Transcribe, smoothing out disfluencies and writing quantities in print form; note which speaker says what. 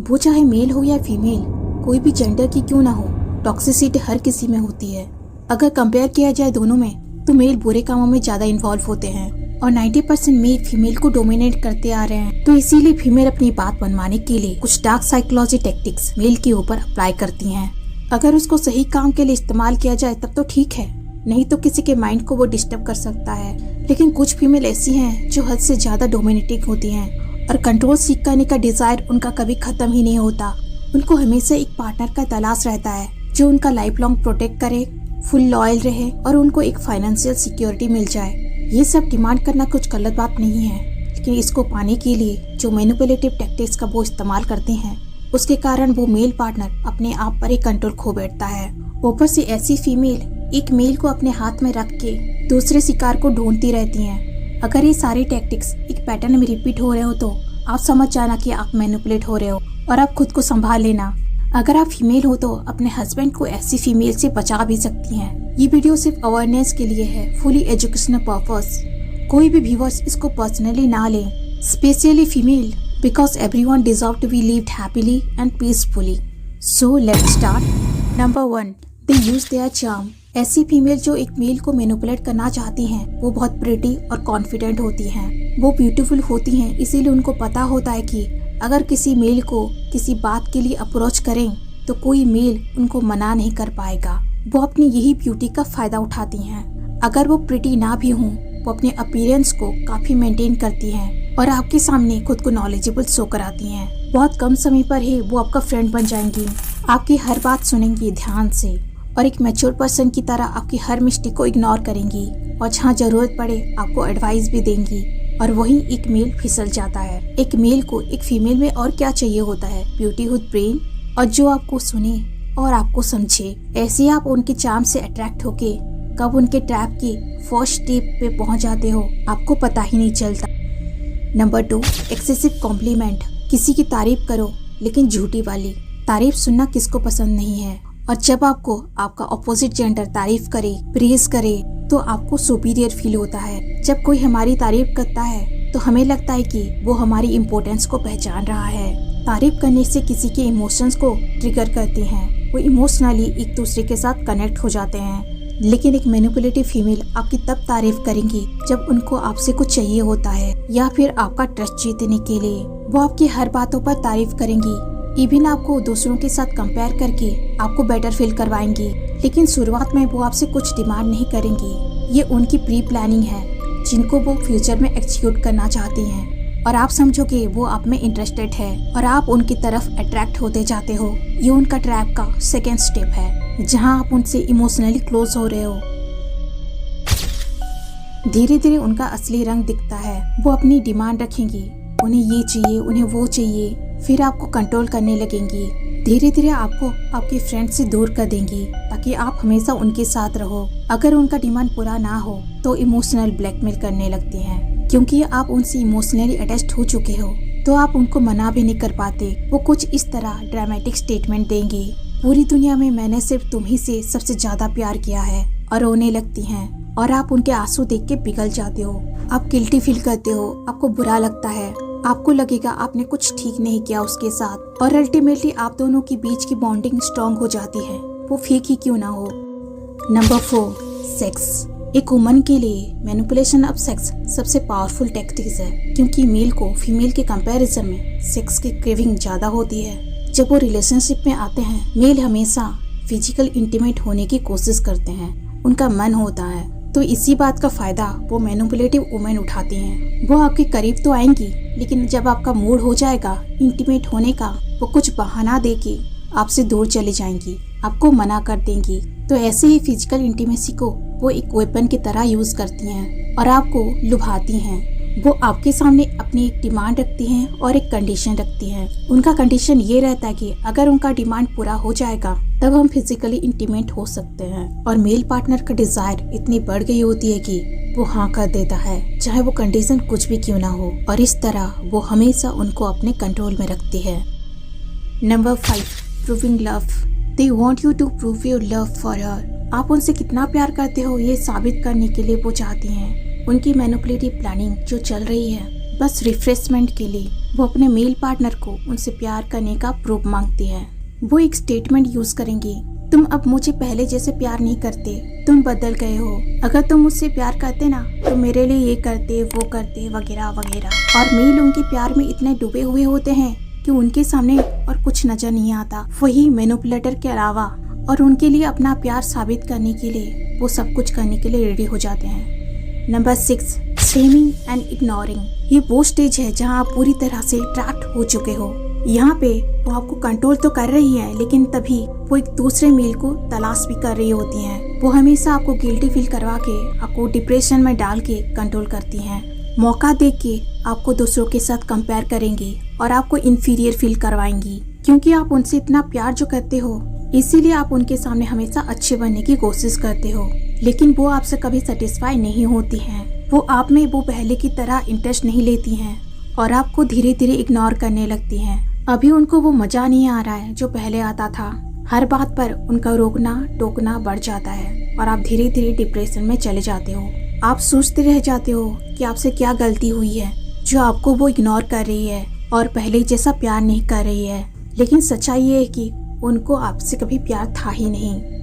Speaker 1: वो चाहे मेल हो या फीमेल, कोई भी जेंडर की क्यों ना हो, टॉक्सिसिटी हर किसी में होती है। अगर कंपेयर किया जाए दोनों में तो मेल बुरे कामों में ज्यादा इन्वॉल्व होते हैं और 90% मेल फीमेल को डोमिनेट करते आ रहे हैं। तो इसीलिए फीमेल अपनी बात मनवाने के लिए कुछ डार्क साइकोलॉजी टेक्टिक्स मेल के ऊपर अप्लाई करती हैं। अगर उसको सही काम के लिए इस्तेमाल किया जाए तब तो ठीक है, नहीं तो किसी के माइंड को वो डिस्टर्ब कर सकता है। लेकिन कुछ फीमेल ऐसी हैं जो हद से ज्यादा डोमिनेटिंग होती हैं और कंट्रोल सीख करने का डिजायर उनका कभी खत्म ही नहीं होता। उनको हमेशा एक पार्टनर का तलाश रहता है जो उनका लाइफ लॉन्ग प्रोटेक्ट करे, फुल लॉयल रहे और उनको एक फाइनेंशियल सिक्योरिटी मिल जाए। ये सब डिमांड करना कुछ गलत बात नहीं है, लेकिन इसको पाने के लिए जो मैनिपुलेटिव टैक्टिक्स का वो इस्तेमाल करते हैं उसके कारण वो मेल पार्टनर अपने आप पर ही कंट्रोल खो बैठता है। ऊपर से ऐसी फीमेल एक मेल को अपने हाथ में रख के दूसरे शिकार को ढूंढती रहती हैं। अगर ये सारी टैक्टिक्स एक पैटर्न में रिपीट हो रहे हो तो आप समझ जाना कि आप मैनिपुलेट हो रहे हो और आप खुद को संभाल लेना। अगर आप फीमेल हो तो अपने हस्बैंड को ऐसी फीमेल से बचा भी सकती हैं। ये वीडियो सिर्फ अवेयरनेस के लिए है, फुली एजुकेशनल पर्पस। कोई भी व्यूअर्स इसको पर्सनली ना लें, specially female, because everyone deserve to be lived happily and peacefully. So let's start. Number 1, they use their charm. ऐसी फीमेल जो एक मेल को मैनिपुलेट करना चाहती हैं वो बहुत प्रिटी और कॉन्फिडेंट होती हैं। वो ब्यूटीफुल होती हैं, इसीलिए उनको पता होता है कि अगर किसी मेल को किसी बात के लिए अप्रोच करें तो कोई मेल उनको मना नहीं कर पाएगा। वो अपनी यही ब्यूटी का फायदा उठाती हैं। अगर वो प्रिटी ना भी हों, वो अपने अपीयरेंस को काफी मेंटेन करती हैं और आपके सामने खुद को नॉलेजेबल शो कराती हैं। बहुत कम समय पर ही वो आपका फ्रेंड बन जाएंगी, आपकी हर बात सुनेंगी ध्यान से और एक मैच्योर पर्सन की तरह आपकी हर मिस्टेक को इग्नोर करेंगी और जहाँ जरूरत पड़े आपको एडवाइस भी देंगी। और वहीं एक मेल फिसल जाता है। एक मेल को एक फीमेल में और क्या चाहिए होता है, ब्यूटी विद ब्रेन, और जो आपको सुने और आपको समझे। ऐसे आप उनके चार्म से अट्रैक्ट होके कब उनके ट्रैप की फर्स्ट स्टेप पे पहुंच जाते हो आपको पता ही नहीं चलता। Number 2, excessive compliment. किसी की तारीफ करो लेकिन झूठी वाली। तारीफ सुनना किसको पसंद नहीं है, और जब आपको आपका ऑपोजिट जेंडर तारीफ करे, प्रेज करे तो आपको सुपीरियर फील होता है। जब कोई हमारी तारीफ करता है तो हमें लगता है कि वो हमारी इम्पोर्टेंस को पहचान रहा है। तारीफ करने से किसी के इमोशंस को ट्रिगर करते हैं, वो इमोशनली एक दूसरे के साथ कनेक्ट हो जाते हैं। लेकिन एक मैनिपुलेटिव फीमेल आपकी तब तारीफ करेंगी जब उनको आपसे कुछ चाहिए होता है या फिर आपका ट्रस्ट जीतने के लिए। वो आपकी हर बातों पर तारीफ करेंगी, इवन आपको दूसरों के साथ कंपेयर करके आपको बेटर फील करवाएंगी। लेकिन शुरुआत में वो आपसे कुछ डिमांड नहीं करेंगी। ये उनकी प्री प्लानिंग है जिनको वो फ्यूचर में एक्सिक्यूट करना चाहती हैं और आप समझोगे वो आप में इंटरेस्टेड है और आप उनकी तरफ अट्रैक्ट होते जाते हो। ये उनका ट्रैप का सेकेंड स्टेप है जहां आप उनसे इमोशनली क्लोज हो रहे हो। धीरे धीरे उनका असली रंग दिखता है। वो अपनी डिमांड रखेंगी, उन्हें ये चाहिए, उन्हें वो चाहिए, फिर आपको कंट्रोल करने लगेंगी। धीरे धीरे आपको आपके फ्रेंड से दूर कर देंगी ताकि आप हमेशा उनके साथ रहो। अगर उनका डिमांड पूरा ना हो तो इमोशनल ब्लैकमेल करने लगती हैं, क्योंकि आप उनसे इमोशनली अटैच्ड हो चुके हो तो आप उनको मना भी नहीं कर पाते। वो कुछ इस तरह ड्रामेटिक स्टेटमेंट देंगे, पूरी दुनिया में मैंने सिर्फ तुम्ही से सबसे ज्यादा प्यार किया है, और रोने लगती हैं और आप उनके आंसू देख के पिघल जाते हो। आप गिल्टी फील करते हो, आपको बुरा लगता है, आपको लगेगा आपने कुछ ठीक नहीं किया उसके साथ, और अल्टीमेटली आप दोनों के बीच की बॉन्डिंग स्ट्रॉन्ग हो जाती है, वो फेक ही क्यों ना हो। Number 4, sex. एक वुमन के लिए मैनिपुलेशन ऑफ सेक्स सबसे पावरफुल टैक्टिक्स है, क्योंकि मेल को फीमेल के कंपैरिजन में सेक्स की क्रेविंग ज्यादा होती है। जब वो रिलेशनशिप में आते हैं, मेल हमेशा फिजिकल इंटीमेट होने की कोशिश करते हैं, उनका मन होता है, तो इसी बात का फायदा वो मैनिपुलेटिव वुमेन उठाती हैं। वो आपके करीब तो आएंगी, लेकिन जब आपका मूड हो जाएगा इंटीमेट होने का, वो कुछ बहाना देके आपसे दूर चली जाएंगी, आपको मना कर देंगी। तो ऐसे ही फिजिकल इंटीमेसी को वो एक वेपन की तरह यूज करती हैं और आपको लुभाती हैं। वो आपके सामने अपनी एक डिमांड रखती हैं और एक कंडीशन रखती हैं। उनका कंडीशन ये रहता है कि अगर उनका डिमांड पूरा हो जाएगा तब हम फिजिकली इंटीमेट हो सकते हैं, और मेल पार्टनर का डिजायर इतनी बढ़ गई होती है कि वो हाँ कर देता है, चाहे वो कंडीशन कुछ भी क्यों ना हो, और इस तरह वो हमेशा उनको अपने कंट्रोल में रखती है। Number 5, proving love. They want you to prove your love for her. आप उनसे कितना प्यार करते हो ये साबित करने के लिए वो चाहती हैं। उनकी मैनिपुलेटिव प्लानिंग जो चल रही है बस रिफ्रेशमेंट के लिए, वो अपने मेल पार्टनर को उनसे प्यार करने का प्रूफ मांगती है। वो एक स्टेटमेंट यूज करेंगी, तुम अब मुझे पहले जैसे प्यार नहीं करते, तुम बदल गए हो। अगर तुम मुझसे प्यार करते ना तो मेरे लिए ये करते वो करते वगैरह वगैरह। और मेल उनके प्यार में इतने डूबे हुए होते हैं कि उनके सामने और कुछ नजर नहीं आता, वही मैनिपुलेटर के अलावा। और उनके लिए अपना प्यार साबित करने के लिए वो सब कुछ करने के लिए रेडी हो जाते हैं। Number 6, shaming and ignoring. ये वो स्टेज है जहां आप पूरी तरह से ट्रैप्ड हो चुके हो। यहाँ पे वो आपको कंट्रोल तो कर रही है, लेकिन तभी वो एक दूसरे मेल को तलाश भी कर रही होती हैं। वो हमेशा आपको गिल्टी फील करवा के, आपको डिप्रेशन में डाल के कंट्रोल करती हैं। मौका देख के आपको दूसरों के साथ कंपेयर करेंगी और आपको इंफीरियर फील करवाएंगी, क्योंकि आप उनसे इतना प्यार जो करते हो, इसीलिए आप उनके सामने हमेशा अच्छे बनने की कोशिश करते हो। लेकिन वो आपसे कभी सेटिस्फाई नहीं होती हैं। वो आप में वो पहले की तरह इंटरेस्ट नहीं लेती हैं और आपको धीरे धीरे इग्नोर करने लगती हैं। अभी उनको वो मजा नहीं आ रहा है जो पहले आता था। हर बात पर उनका रोकना टोकना बढ़ जाता है और आप धीरे धीरे डिप्रेशन में चले जाते हो। आप सोचते रह जाते हो कि आपसे क्या गलती हुई है जो आपको वो इग्नोर कर रही है और पहले जैसा प्यार नहीं कर रही है। लेकिन सच्चाई ये है कि उनको आपसे कभी प्यार था ही नहीं।